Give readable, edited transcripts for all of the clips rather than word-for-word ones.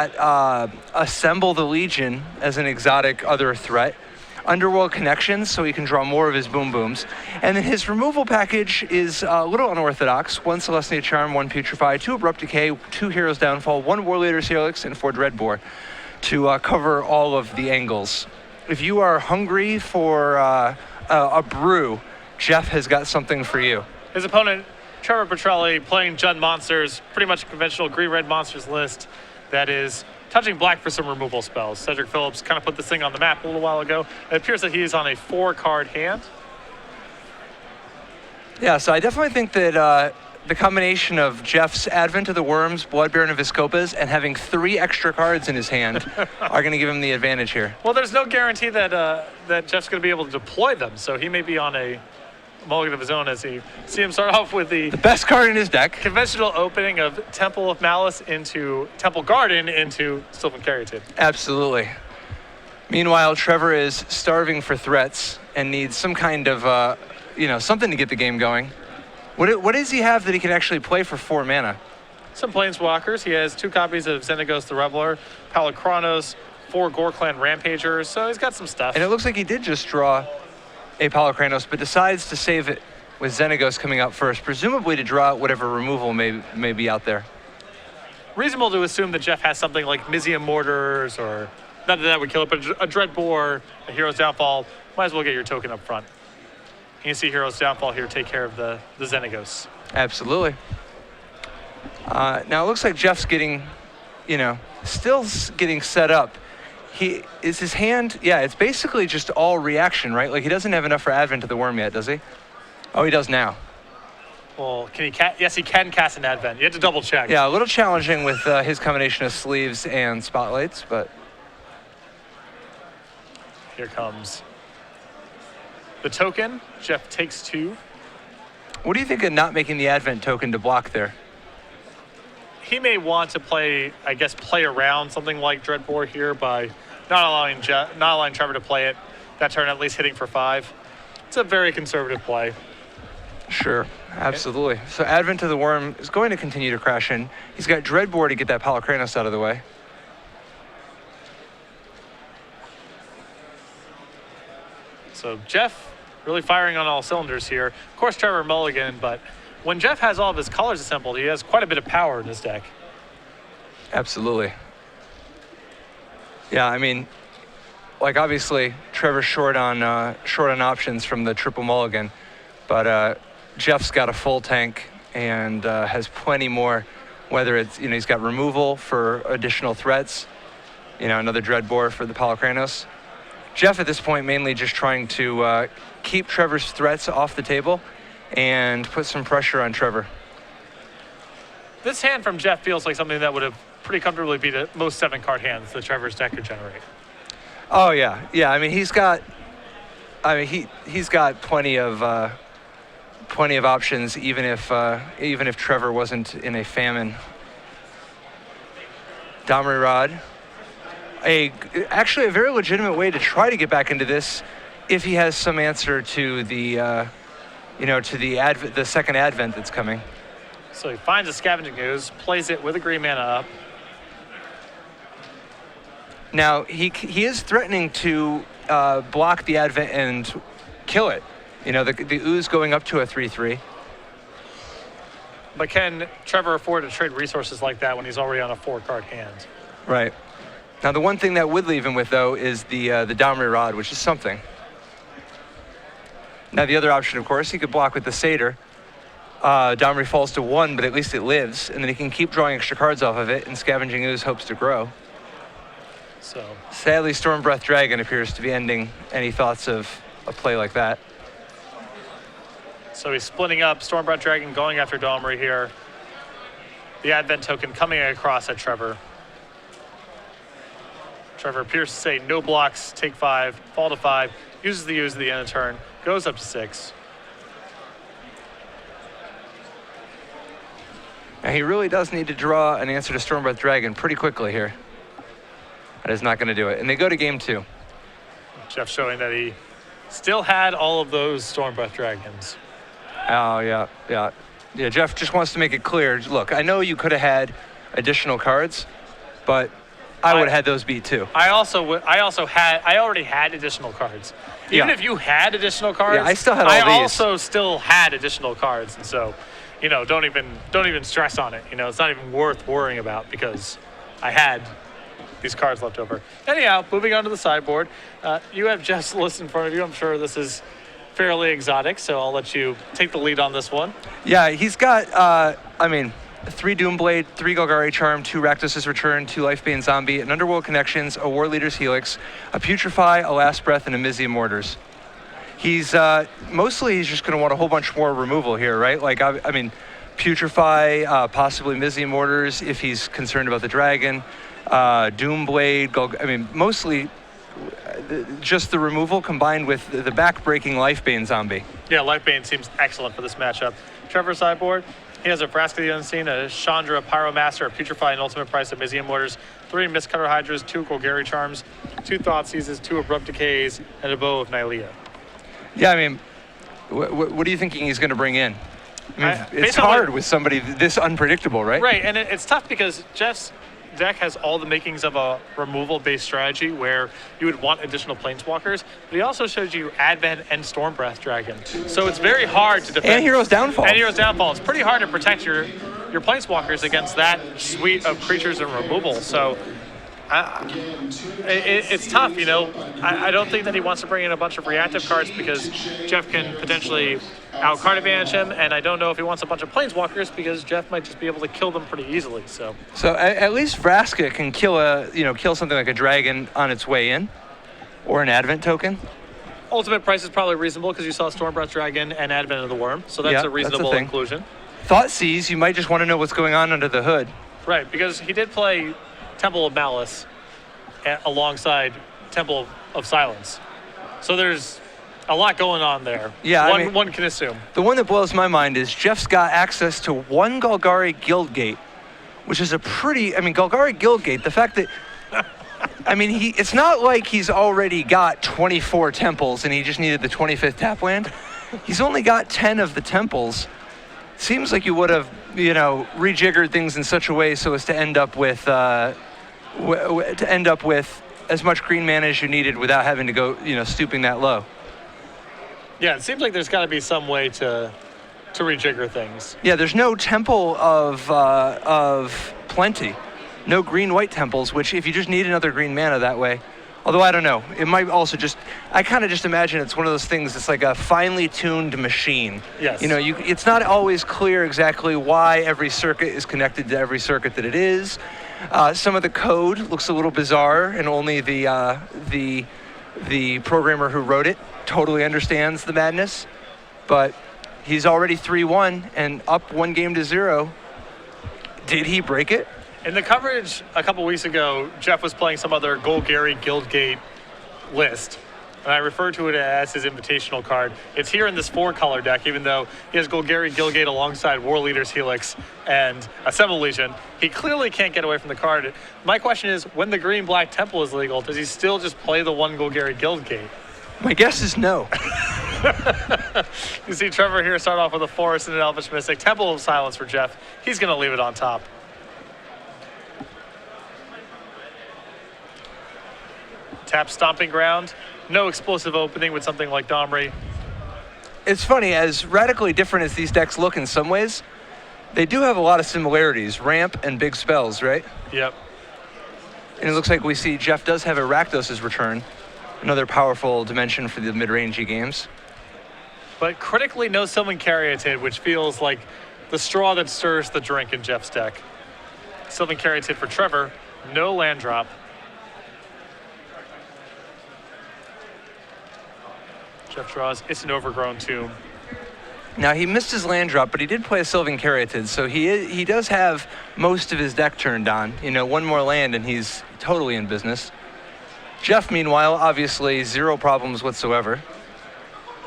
Assemble the Legion as an exotic other threat. Underworld Connections, so he can draw more of his Boom Booms. And then his removal package is a little unorthodox. 1 Celestia Charm, 1 Putrefy, 2 Abrupt Decay, 2 Hero's Downfall, 1 Warleader's Helix, and 4 Dreadbore to cover all of the angles. If you are hungry for a brew, Jeff has got something for you. His opponent, Trevor Petrilli, playing Jund Monsters, pretty much a conventional green-red monsters list that is touching black for some removal spells. Cedric Phillips kind of put this thing on the map a little while ago. It appears that he is on a 4-card hand. Yeah, so I definitely think that the combination of Jeff's Advent of the Worms, Bloodbaron of Viscopas, and having 3 extra cards in his hand are going to give him the advantage here. Well, there's no guarantee that that Jeff's going to be able to deploy them, so he may be on a mulligan of his own as he see him start off with the best card in his deck. Conventional opening of Temple of Malice into Temple Garden into Sylvan Caryatid. Absolutely. Meanwhile, Trevor is starving for threats and needs some kind of, something to get the game going. What does he have that he can actually play for 4 mana? Some Planeswalkers. He has 2 copies of Xenagos the Reveler, Palakronos, 4 Gore-Clan Rampagers, so he's got some stuff. And it looks like he did just draw a Palakronos, but decides to save it with Xenagos coming out first, presumably to draw out whatever removal may be out there. Reasonable to assume that Jeff has something like Mizium Mortars, or not that that would kill it, but a Dreadbore, a Hero's Downfall. Might as well get your token up front. You can see Hero's Downfall here take care of the Xenagos. Absolutely. Now it looks like Jeff's getting, still getting set up. His hand, it's basically just all reaction, right? Like he doesn't have enough for Advent of the Worm yet, does he? Oh, he does now. Well, can he yes, he can cast an Advent. You have to double check. Yeah, a little challenging with his combination of sleeves and spotlights, but. Here comes the token. Jeff takes 2. What do you think of not making the Advent token to block there? He may want to play around something like Dreadbore here by not allowing Trevor to play it that turn, at least hitting for 5. It's a very conservative play. Sure, absolutely. Okay. So Advent of the Worm is going to continue to crash in. He's got Dreadbore to get that Palakronos out of the way. So Jeff really firing on all cylinders here. Of course, Trevor mulligan, but when Jeff has all of his colors assembled, he has quite a bit of power in his deck. Absolutely. Yeah, I mean, like obviously Trevor's short on options from the triple mulligan, but Jeff's got a full tank and has plenty more. Whether it's he's got removal for additional threats, another Dreadbore for the Palakronos. Jeff at this point mainly just trying to keep Trevor's threats off the table and put some pressure on Trevor. This hand from Jeff feels like something that would have pretty comfortably beat most 7-card hands that Trevor's deck could generate. Oh yeah. I mean he's got plenty of options even if Trevor wasn't in a famine. Domri Rod, actually a very legitimate way to try to get back into this if he has some answer to the the second Advent that's coming. So he finds a Scavenging Ooze, plays it with a green mana up. Now he is threatening to block the Advent and kill it. The Ooze going up to a 3/3. But can Trevor afford to trade resources like that when he's already on a 4-card hand? Right. Now the one thing that would leave him with though is the Domri Rod, which is something. Now the other option, of course, he could block with the Satyr. Domri falls to 1, but at least it lives, and then he can keep drawing extra cards off of it, and Scavenging Ooze hopes to grow. So sadly, Stormbreath Dragon appears to be ending any thoughts of a play like that. So he's splitting up, Stormbreath Dragon going after Domri here. The Advent token coming across at Trevor. Trevor appears to say no blocks, take 5, fall to 5, uses the Ooze at the end of the turn, goes up to 6. Now he really does need to draw an answer to Stormbreath Dragon pretty quickly here. That is not going to do it. And they go to game 2. Jeff showing that he still had all of those Stormbreath Dragons. Oh, yeah. Jeff just wants to make it clear. Look, I know you could have had additional cards, but I would have had those beat too. I already had additional cards. Even if you had additional cards, yeah, I still had all these. I also still had additional cards, and so, don't even stress on it. It's not even worth worrying about because I had these cards left over. Anyhow, moving on to the sideboard, you have Jeff's list in front of you. I'm sure this is fairly exotic, so I'll let you take the lead on this one. Yeah, he's got 3 Doomblade, 3 Golgari Charm, 2 Rakdos' Return, 2 Lifebane Zombie, an Underworld Connections, a War Leader's Helix, a Putrefy, a Last Breath, and a Mizzy Mortars. He's mostly just going to want a whole bunch more removal here, right? Like, Putrefy, possibly Mizzy Mortars if he's concerned about the dragon, Doomblade, mostly just the removal combined with the back-breaking Lifebane Zombie. Yeah, Lifebane seems excellent for this matchup. Trevor's sideboard. He has a Vraska the Unseen, a Chandra Pyromaster, a Putrefy, and Ultimate Price of Mizzy Mortars, 3 Mistcutter Hydras, 2 Golgari Charms, 2 Thoughtseize, 2 Abrupt Decays, and a Bow of Nylea. Yeah, what are you thinking he's going to bring in? It's hard with somebody this unpredictable, right? Right, and it's tough because Jeff's deck has all the makings of a removal-based strategy where you would want additional planeswalkers, but he also shows you Advent and Stormbreath Dragon. So it's very hard to defend. And Hero's Downfall. It's pretty hard to protect your planeswalkers against that suite of creatures and removal. So it's tough, I don't think that he wants to bring in a bunch of reactive cards because Jeff can potentially out-card advantage him, and I don't know if he wants a bunch of planeswalkers because Jeff might just be able to kill them pretty easily. So at least Vraska can kill something like a dragon on its way in, or an Advent token. Ultimate Price is probably reasonable because you saw Stormbreath Dragon and Advent of the Worm, so that's a reasonable inclusion. Thoughtseize, you might just want to know what's going on under the hood. Right, because he did play Temple of Malice alongside Temple of Silence. So there's a lot going on there. Yeah, one can assume. The one that blows my mind is Jeff's got access to 1 Golgari Guildgate, which is a pretty, Golgari Guildgate, the fact that, it's not like he's already got 24 temples and he just needed the 25th tap land. He's only got 10 of the temples. Seems like you would have, rejiggered things in such a way so as to end up with as much green mana as you needed without having to go, stooping that low. Yeah, it seems like there's got to be some way to rejigger things. Yeah, there's no Temple of Plenty, no green-white temples. Which, if you just need another green mana that way, although I don't know, it might also I kind of just imagine it's one of those things. It's like a finely tuned machine. Yes. It's not always clear exactly why every circuit is connected to every circuit that it is. Some of the code looks a little bizarre, and only the programmer who wrote it totally understands the madness. But he's already 3-1 and up 1 game to 0. Did he break it? In the coverage a couple weeks ago, Jeff was playing some other Golgari Guildgate list, and I refer to it as his invitational card. It's here in this 4-color deck, even though he has Golgari Guildgate alongside War Leader's Helix and Assemble Legion. He clearly can't get away from the card. My question is, when the Green-Black Temple is legal, does he still just play the 1 Golgari Guildgate? My guess is no. You see Trevor here start off with a Forest and an Elvish Mystic. Temple of Silence for Jeff. He's going to leave it on top. Tap Stomping Ground. No explosive opening with something like Domri. It's funny, as radically different as these decks look in some ways, they do have a lot of similarities. Ramp and big spells, right? Yep. And it looks like we see Jeff does have a Rakdos' Return, another powerful dimension for the mid-rangey games. But critically, no Sylvan Caryatid, which feels like the straw that stirs the drink in Jeff's deck. Sylvan Caryatid for Trevor. No land drop. Jeff draws It's an Overgrown Tomb. Now, he missed his land drop, but he did play a Sylvan Caryatid, so he does have most of his deck turned on. 1 more land and he's totally in business. Jeff, meanwhile, obviously 0 problems whatsoever.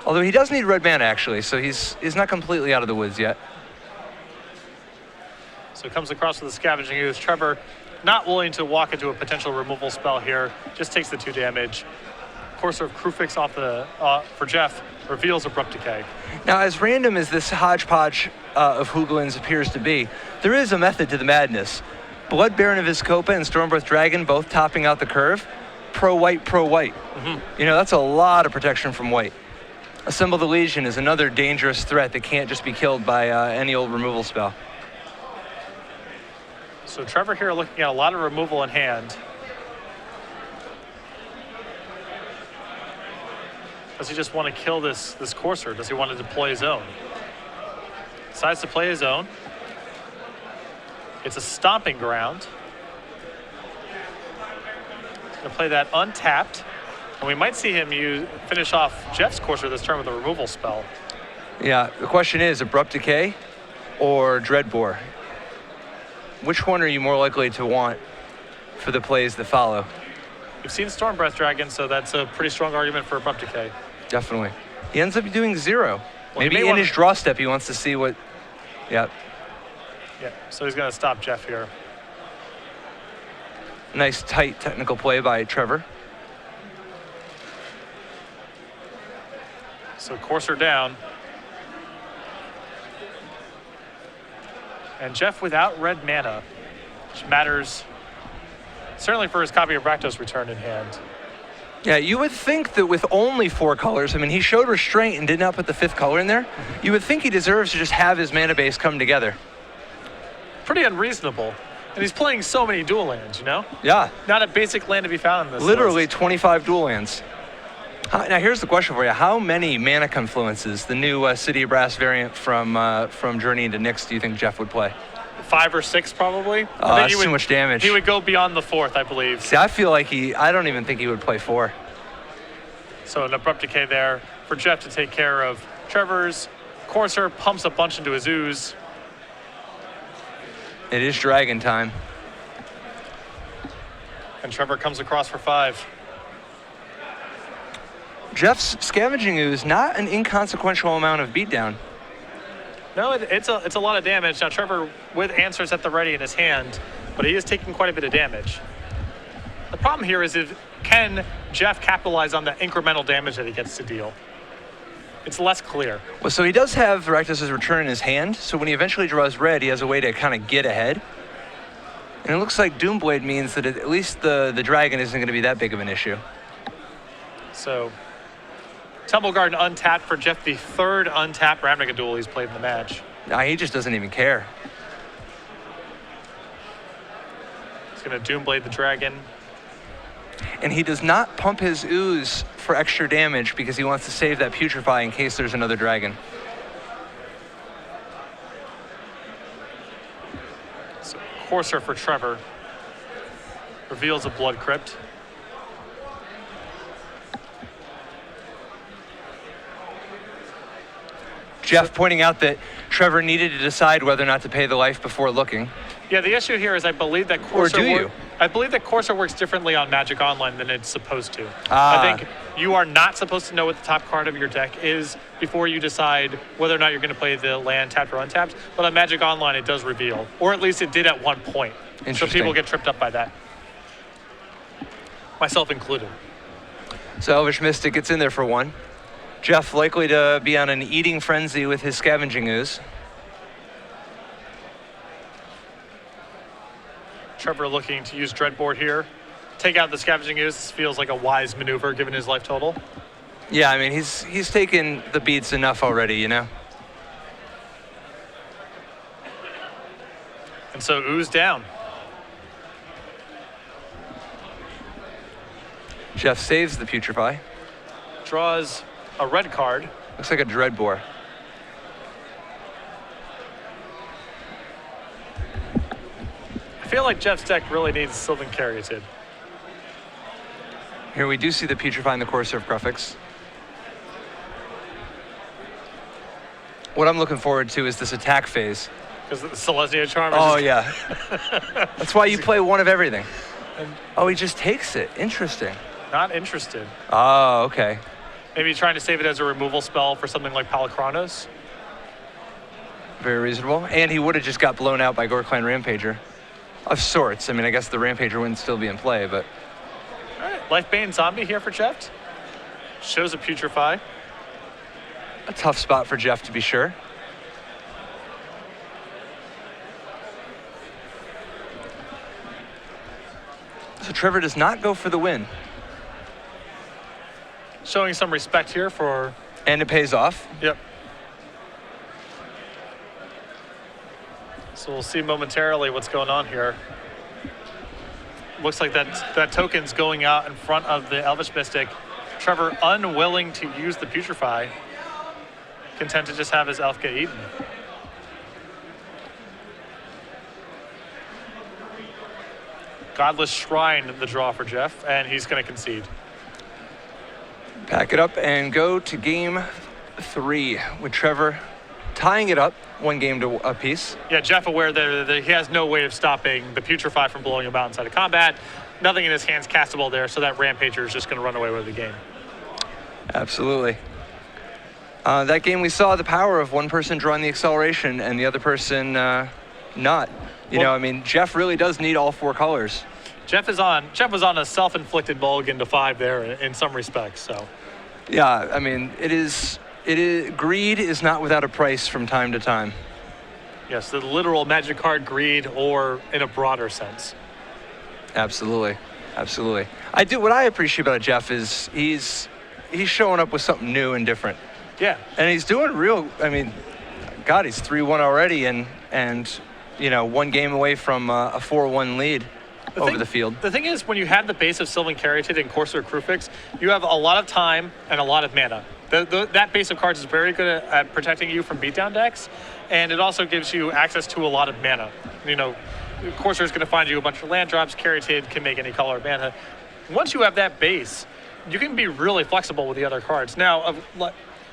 Although he does need red mana, actually, so he's not completely out of the woods yet. So it comes across with the Scavenging Ooze. Trevor, not willing to walk into a potential removal spell here, just takes the 2 damage. Courser of Krufix off for Jeff, reveals Abrupt Decay. Now, as random as this hodgepodge of Hooglands appears to be, there is a method to the madness. Blood Baron of Vizkopa and Stormbirth Dragon both topping out the curve. Pro-white, pro-white. You know, that's a lot of protection from white. Assemble the Legion is another dangerous threat that can't just be killed by any old removal spell. So Trevor here looking at a lot of removal in hand. Does he just want to kill this Courser? Does he want to deploy his own? Decides to play his own. It's a stomping ground. He's going to play that untapped. And we might see him finish off Jeff's Courser this turn with a removal spell. Yeah, the question is Abrupt Decay or Dreadbore? Which one are you more likely to want for the plays that follow? You've seen Stormbreath Dragon, so that's a pretty strong argument for Abrupt Decay. Definitely. He ends up doing 0. Well, maybe in his draw step he wants to see what... Yeah. Yeah, so he's going to stop Jeff here. Nice tight technical play by Trevor. So Courser down. And Jeff without red mana, which matters certainly for his copy of Rakdos return in hand. Yeah, you would think that with only 4 colors, I mean, he showed restraint and did not put the 5th color in there. You would think he deserves to just have his mana base come together. Pretty unreasonable. And he's playing so many dual lands, you know? Yeah. Not a basic land to be found in this Literally list. 25 dual lands. Now, here's the question for you. How many mana confluences, the new City of Brass variant from Journey into Nyx, do you think Jeff would play? 5 or 6, probably. Oh, that's too much damage. He would go beyond the 4th, I believe. See, I feel like I don't even think he would play 4. So an Abrupt Decay there for Jeff to take care of Trevor's. Courser pumps a bunch into his ooze. It is Dragon time. And Trevor comes across for 5. Jeff's Scavenging Ooze, not an inconsequential amount of beatdown. No, it's a lot of damage. Now Trevor with answers at the ready in his hand, but he is taking quite a bit of damage. The problem here is can Jeff capitalize on the incremental damage that he gets to deal? It's less clear. Well, so he does have Rakdos' Return in his hand, so when he eventually draws red, he has a way to kind of get ahead. And it looks like Doomblade means that at least the dragon isn't going to be that big of an issue. So Temple Garden untapped for Jeff, the 3rd untapped Ravnica duel he's played in the match. Nah, he just doesn't even care. He's going to Doomblade the dragon. And he does not pump his ooze for extra damage because he wants to save that Putrefy in case there's another dragon. So Courser for Trevor. Reveals a Blood Crypt. Jeff pointing out that Trevor needed to decide whether or not to pay the life before looking. Yeah, the issue here is I believe that Courser Or do you? I believe that Courser works differently on Magic Online than it's supposed to. I think you are not supposed to know what the top card of your deck is before you decide whether or not you're going to play the land tapped or untapped. But on Magic Online, it does reveal, or at least it did at one point. So people get tripped up by that, myself included. So Elvish Mystic gets in there for 1. Jeff likely to be on an eating frenzy with his Scavenging Ooze. Trevor looking to use Dreadboard here. Take out the Scavenging Ooze. This feels like a wise maneuver given his life total. Yeah, I mean, he's taken the beats enough already, you know? And so Ooze down. Jeff saves the Putrefy. Draws a red card. Looks like a Dreadbore. I feel like Jeff's deck really needs Sylvan Caryatid. Here we do see the Putrefy in the Courser of Crufix. What I'm looking forward to is this attack phase. Because the Selesnya Charm is yeah. That's why you play one of everything. Oh, he just takes it. Interesting. Not interested. Oh, okay. Maybe trying to save it as a removal spell for something like Palikronos. Very reasonable. And he would have just got blown out by Gorkline Rampager. Of sorts. I mean, I guess the Rampager wouldn't still be in play, but... All right, Lifebane Zombie here for Jeff. Shows a Putrefy. A tough spot for Jeff, to be sure. Trevor does not go for the win. Showing some respect here for... And it pays off. Yep. So we'll see momentarily what's going on here. Looks like that token's going out in front of the Elvish Mystic. Trevor unwilling to use the Putrefy. Content to just have his elf get eaten. Godless Shrine, the draw for Jeff, and he's going to concede. Pack it up and go to game 3 with Trevor tying it up 1 game to a piece. Yeah, Jeff aware that he has no way of stopping the Putrefy from blowing him out inside of combat. Nothing in his hands castable there, so that Rampager is just going to run away with the game. Absolutely. That game we saw the power of one person drawing the acceleration and the other person not. You know, I mean, Jeff really does need all 4 colors. Jeff was on a self-inflicted mulligan to 5 there in some respects, so. Yeah, I mean, greed is not without a price from time to time. Yes, the literal magic card greed, or in a broader sense. Absolutely, absolutely. What I appreciate about Jeff is he's showing up with something new and different. Yeah. And he's doing real, I mean, God, he's 3-1 already and you know, 1 game away from a 4-1 lead over the field. The thing is, when you have the base of Sylvan Caryatid and Courser Crufix, you have a lot of time and a lot of mana. That base of cards is very good at protecting you from beatdown decks, and it also gives you access to a lot of mana. You know, Courser is going to find you a bunch of land drops. Caryatid can make any color of mana. Once you have that base, you can be really flexible with the other cards. Now,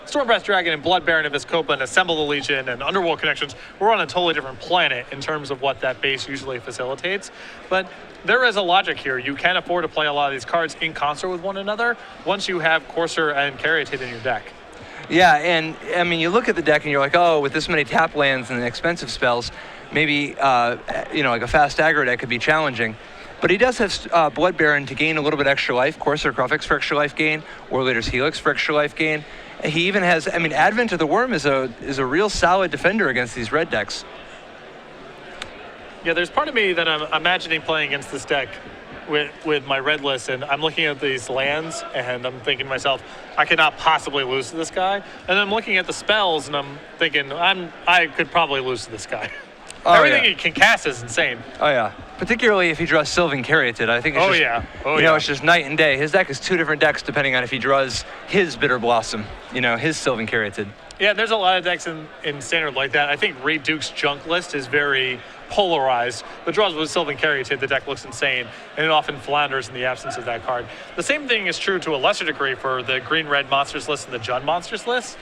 Stormbreath Dragon and Blood Baron of Vizkopa and Assemble the Legion and Underworld Connections, we're on a totally different planet in terms of what that base usually facilitates. But there is a logic here. You can afford to play a lot of these cards in concert with one another once you have Courser and Caryatid in your deck. Yeah, and I mean, you look at the deck and you're like, oh, with this many tap lands and expensive spells, maybe, you know, like a fast aggro deck could be challenging. But he does have Blood Baron to gain a little bit extra life, Courser Crufix for extra life gain, War Leader's Helix for extra life gain. He even has, I mean, Advent of the Worm is a real solid defender against these red decks. Yeah, there's part of me that I'm imagining playing against this deck with my red list, and I'm looking at these lands, and I'm thinking to myself, I cannot possibly lose to this guy. And I'm looking at the spells, and I'm thinking, I could probably lose to this guy. Oh, Everything yeah. he can cast is insane. Oh, yeah. Particularly if he draws Sylvan Caryatid. I think it's you know, it's just night and day. His deck is 2 different decks depending on if he draws his Bitter Blossom, you know, his Sylvan Caryatid. Yeah, there's a lot of decks in Standard like that. I think Ray Duke's junk list is very polarized. The draws with Sylvan Caryatid, the deck looks insane, and it often flounders in the absence of that card. The same thing is true to a lesser degree for the green-red monsters list and the Jund monsters list.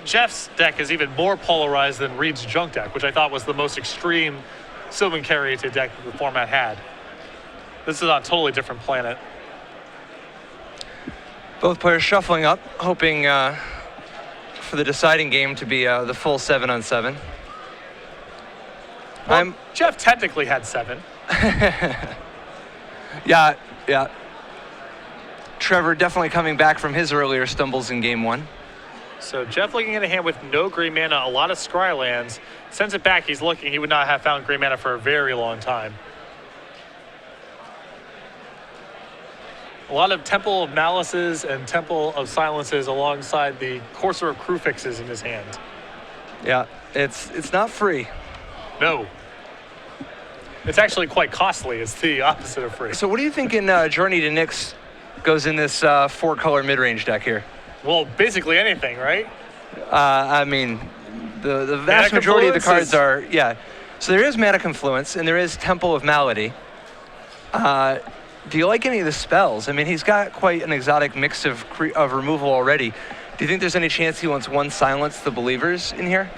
Jeff's deck is even more polarized than Reed's junk deck, which I thought was the most extreme Sylvan Caryatid deck that the format had. This is on a totally different planet. Both players shuffling up, hoping for the deciding game to be the full 7-on-7. Well, Jeff technically had 7. Yeah. Trevor definitely coming back from his earlier stumbles in game 1. So Jeff looking at a hand with no green mana, a lot of scry lands. Sends it back, he's looking. He would not have found green mana for a very long time. A lot of Temple of Malices and Temple of Silences alongside the Courser of Crufixes in his hand. Yeah, it's not free. No. It's actually quite costly. It's the opposite of free. So what do you think in Journey to Nyx goes in this 4-color mid-range deck here? Well, basically anything, right? I mean, the vast majority of the cards are, yeah. So there is Mana Confluence, and there is Temple of Malady. Do you like any of the spells? I mean, he's got quite an exotic mix of removal already. Do you think there's any chance he wants 1 Silence the Believers in here?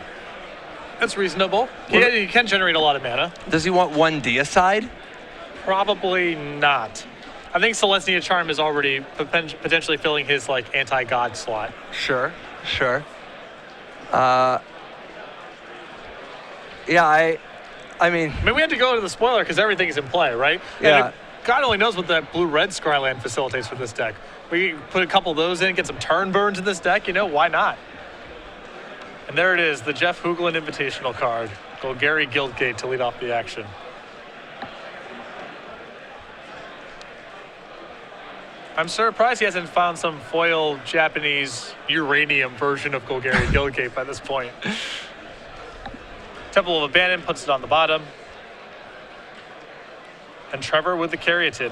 That's reasonable. He can generate a lot of mana. Does he want 1 Deicide? Probably not. I think Celestia Charm is already potentially filling his like anti-god slot. Sure. Yeah, I mean, we had to go to the spoiler because everything's in play, right? Yeah. And God only knows what that blue-red Scryland facilitates for this deck. We put a couple of those in, get some turn burns in this deck, you know, why not? And there it is, the Jeff Hoogland Invitational card. Golgari Guildgate to lead off the action. I'm surprised he hasn't found some foil Japanese uranium version of Golgari Guildgate by this point. Temple of Abandon puts it on the bottom. And Trevor with the Caryatid.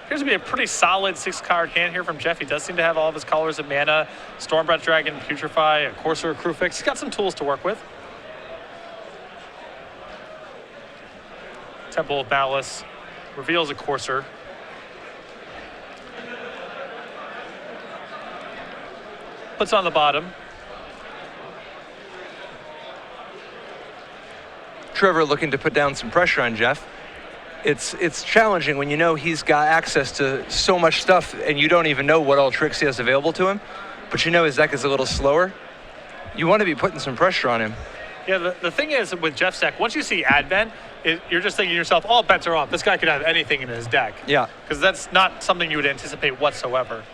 Appears to be a pretty solid 6-card hand here from Jeff. He does seem to have all of his colors of mana. Stormbreath Dragon, Putrefy, a Courser, Crewfix. He's got some tools to work with. Temple of Malice reveals a Courser. Puts on the bottom. Trevor looking to put down some pressure on Jeff. It's challenging when you know he's got access to so much stuff and you don't even know what all tricks he has available to him, but you know his deck is a little slower. You want to be putting some pressure on him. Yeah, the thing is with Jeff's deck, once you see Advent, you're just thinking to yourself, all bets are off. This guy could have anything in his deck. Yeah. Because that's not something you would anticipate whatsoever.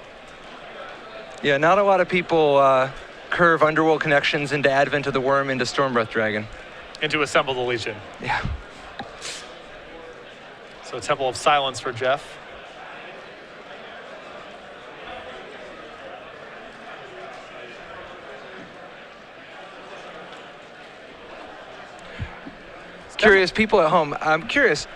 Yeah, not a lot of people curve Underworld Connections into Advent of the Worm into Stormbreath Dragon. Into Assemble the Legion. Yeah. So Temple of Silence for Jeff. Curious people at home, I'm curious,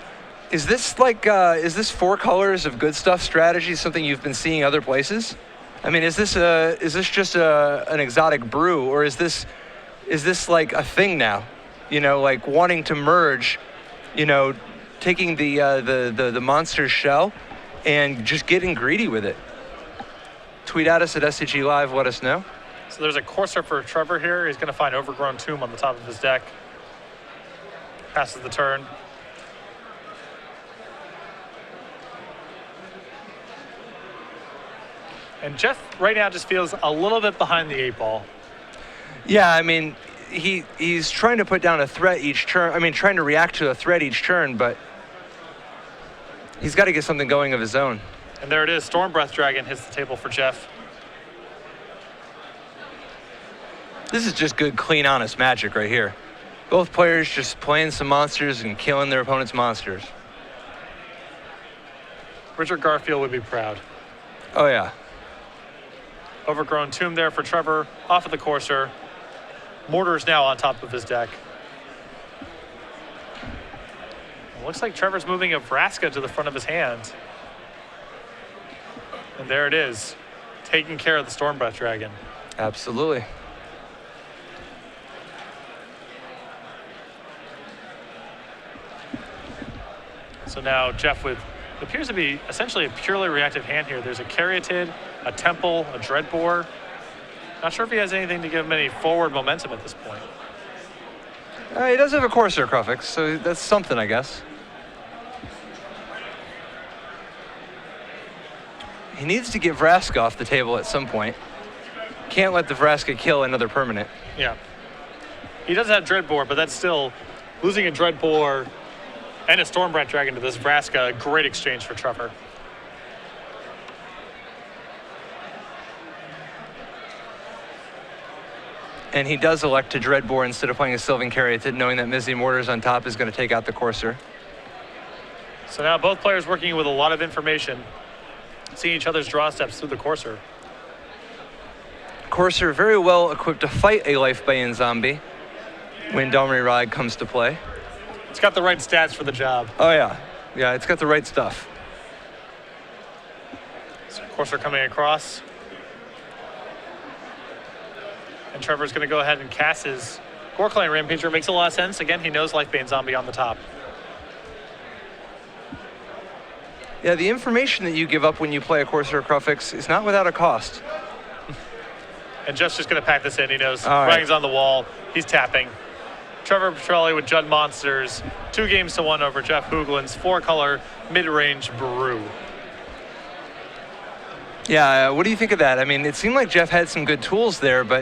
is this like, is this 4 colors of good stuff strategy something you've been seeing other places? I mean, is this just an exotic brew, or is this like a thing now? You know, like wanting to merge, you know, taking the monster's shell and just getting greedy with it. Tweet at us at SCG Live, let us know. So there's a Courser for Trevor here. He's going to find Overgrown Tomb on the top of his deck. Passes the turn. And Jeff right now just feels a little bit behind the 8 ball. Yeah, I mean, he's trying to put down a threat each turn. I mean, trying to react to a threat each turn, but he's got to get something going of his own. And there it is. Stormbreath Dragon hits the table for Jeff. This is just good, clean, honest Magic right here. Both players just playing some monsters and killing their opponent's monsters. Richard Garfield would be proud. Oh, yeah. Overgrown Tomb there for Trevor, off of the Courser. Mortar's now on top of his deck. It looks like Trevor's moving a Vraska to the front of his hand. And there it is, taking care of the Stormbreath Dragon. Absolutely. So now Jeff with appears to be essentially a purely reactive hand here. There's a Caryatid, a Temple, a Dreadbore. Not sure if he has anything to give him any forward momentum at this point. He does have a Courser Crufix, so that's something, I guess. He needs to get Vraska off the table at some point. Can't let the Vraska kill another permanent. Yeah. He does have Dreadbore, but that's still losing a Dreadbore and a Stormbreath Dragon to this Vraska, a great exchange for Trevor. And he does elect to Dreadbore instead of playing a Sylvan Caryatid, knowing that Mizzy Mortars on top is going to take out the Courser. So now both players working with a lot of information, seeing each other's draw steps through the Courser. Courser very well equipped to fight a Life-Bane zombie when Domri Ride comes to play. It's got the right stats for the job. Oh, yeah. Yeah, it's got the right stuff. So Courser coming across. And Trevor's going to go ahead and cast his Goreclan Rampager. Makes a lot of sense. Again, he knows Life-Bane Zombie on the top. Yeah, the information that you give up when you play a Courser Crufix is not without a cost. And Jeff's just going to pack this in. He knows All right. writing's on the wall. He's tapping. Trevor Petrilli with Judd Monsters. 2-1 over Jeff Hoogland's 4-color mid-range brew. Yeah, what do you think of that? I mean, it seemed like Jeff had some good tools there, but